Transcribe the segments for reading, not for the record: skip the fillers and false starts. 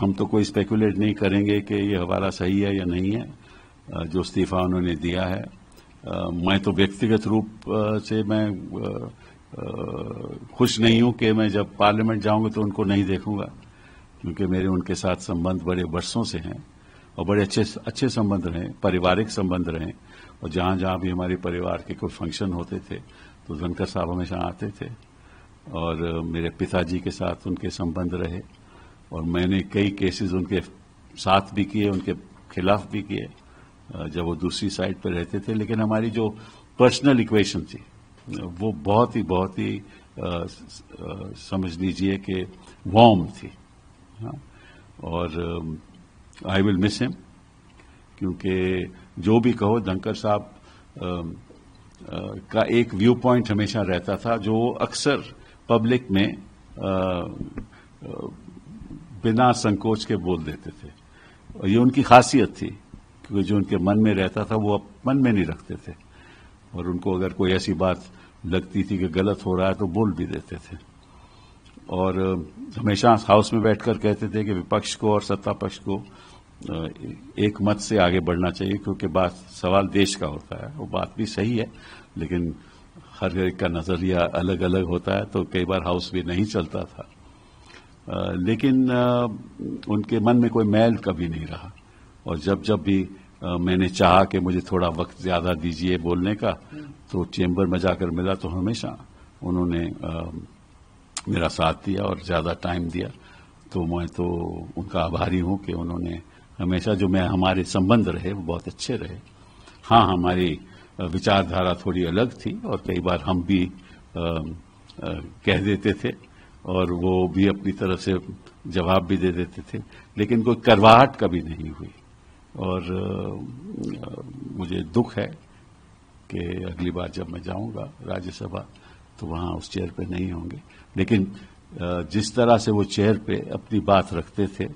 हम तो कोई स्पेकुलेट नहीं करेंगे कि ये हवाला सही है या नहीं है जो इस्तीफा उन्होंने दिया है। मैं तो व्यक्तिगत रूप से मैं खुश नहीं हूं कि मैं जब पार्लियामेंट जाऊंगा तो उनको नहीं देखूंगा, क्योंकि मेरे उनके साथ संबंध बड़े वर्षों से हैं और बड़े अच्छे संबंध रहे, पारिवारिक संबंध रहे। और जहां जहां भी हमारे परिवार के कोई फंक्शन होते थे तो धनखड़ साहब हमेशा आते थे और मेरे पिताजी के साथ उनके संबंध रहे और मैंने कई केसेस उनके साथ भी किए, उनके खिलाफ भी किए जब वो दूसरी साइड पर रहते थे। लेकिन हमारी जो पर्सनल इक्वेशन थी वो बहुत ही समझ लीजिए कि वार्म थी। हाँ? और आई विल मिस हिम, क्योंकि जो भी कहो धनखड़ साहब का एक व्यू पॉइंट हमेशा रहता था जो अक्सर पब्लिक में बिना संकोच के बोल देते थे और ये उनकी खासियत थी, क्योंकि जो उनके मन में रहता था वो मन में नहीं रखते थे और उनको अगर कोई ऐसी बात लगती थी कि गलत हो रहा है तो बोल भी देते थे। और हमेशा हाउस में बैठकर कहते थे कि विपक्ष को और सत्ता पक्ष को एक मत से आगे बढ़ना चाहिए, क्योंकि बात सवाल देश का होता है। वो बात भी सही है, लेकिन हर एक का नजरिया अलग अलग होता है, तो कई बार हाउस भी नहीं चलता था। लेकिन उनके मन में कोई मैल कभी नहीं रहा और जब भी मैंने चाहा कि मुझे थोड़ा वक्त ज्यादा दीजिए बोलने का, तो चेंबर में जाकर मिला तो हमेशा उन्होंने मेरा साथ दिया और ज्यादा टाइम दिया। तो मैं तो उनका आभारी हूं कि उन्होंने हमेशा जो मैं हमारे संबंध रहे वो बहुत अच्छे रहे। हाँ, हमारी विचारधारा थोड़ी अलग थी और कई बार हम भी कह देते थे और वो भी अपनी तरफ से जवाब भी दे देते थे, लेकिन कोई करवाहट कभी नहीं हुई। और मुझे दुख है कि अगली बार जब मैं जाऊंगा राज्यसभा तो वहां उस चेयर पे नहीं होंगे, लेकिन जिस तरह से वो चेयर पे अपनी बात रखते थे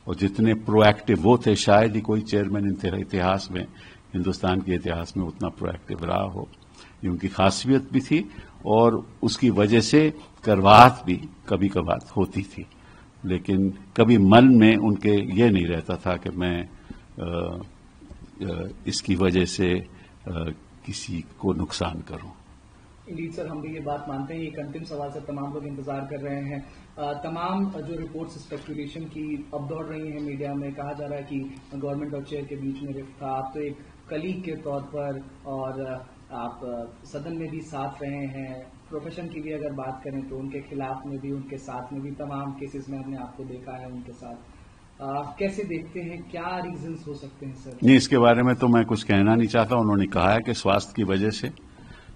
और जितने प्रोएक्टिव वो थे, शायद ही कोई चेयरमैन इतिहास में, हिंदुस्तान के इतिहास में उतना प्रोएक्टिव रहा हो। ये उनकी खासियत भी थी और उसकी वजह से करवाहट भी कभी कभार होती थी, लेकिन कभी मन में उनके ये नहीं रहता था कि मैं इसकी वजह से किसी को नुकसान करूं। इंडीड सर, हम भी ये बात मानते हैं। एक अंतिम सवाल से तमाम लोग इंतजार कर रहे हैं। तमाम जो रिपोर्ट्स स्पेकुलेशन की अब दौड़ रही हैं मीडिया में, कहा जा रहा है कि गवर्नमेंट और चेयर के बीच में रिफ्ट था। आप तो एक कलीग के तौर पर और आप सदन में भी साथ रहे हैं, प्रोफेशन की भी अगर बात करें तो उनके खिलाफ में भी उनके साथ में भी तमाम केसेस में हमने आपको देखा है उनके साथ। कैसे देखते हैं, क्या रीजंस हो सकते हैं सर? नहीं, इसके बारे में तो मैं कुछ कहना नहीं चाहता। उन्होंने कहा है कि स्वास्थ्य की वजह से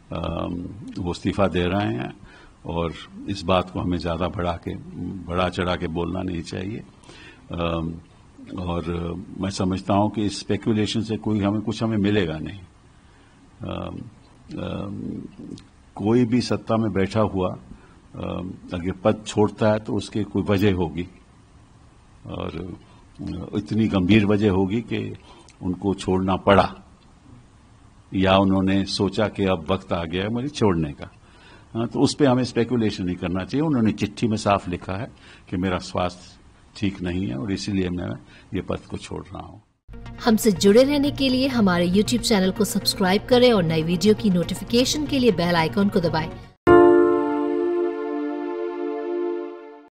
वो इस्तीफा दे रहे हैं और इस बात को हमें ज्यादा बढ़ा चढ़ा के बोलना नहीं चाहिए। और मैं समझता हूं कि इस स्पेकुलेशन से कुछ हमें मिलेगा नहीं। कोई भी सत्ता में बैठा हुआ अगर पद छोड़ता है तो उसकी कोई वजह होगी और इतनी गंभीर वजह होगी कि उनको छोड़ना पड़ा या उन्होंने सोचा कि अब वक्त आ गया है मुझे छोड़ने का। तो उस पर हमें स्पेकुलेशन नहीं करना चाहिए। उन्होंने चिट्ठी में साफ लिखा है कि मेरा स्वास्थ्य ठीक नहीं है और इसीलिए मैं ये पद को छोड़ रहा हूं। हमसे जुड़े रहने के लिए हमारे YouTube चैनल को सब्सक्राइब करें और नई वीडियो की नोटिफिकेशन के लिए बेल आइकॉन को दबाएं।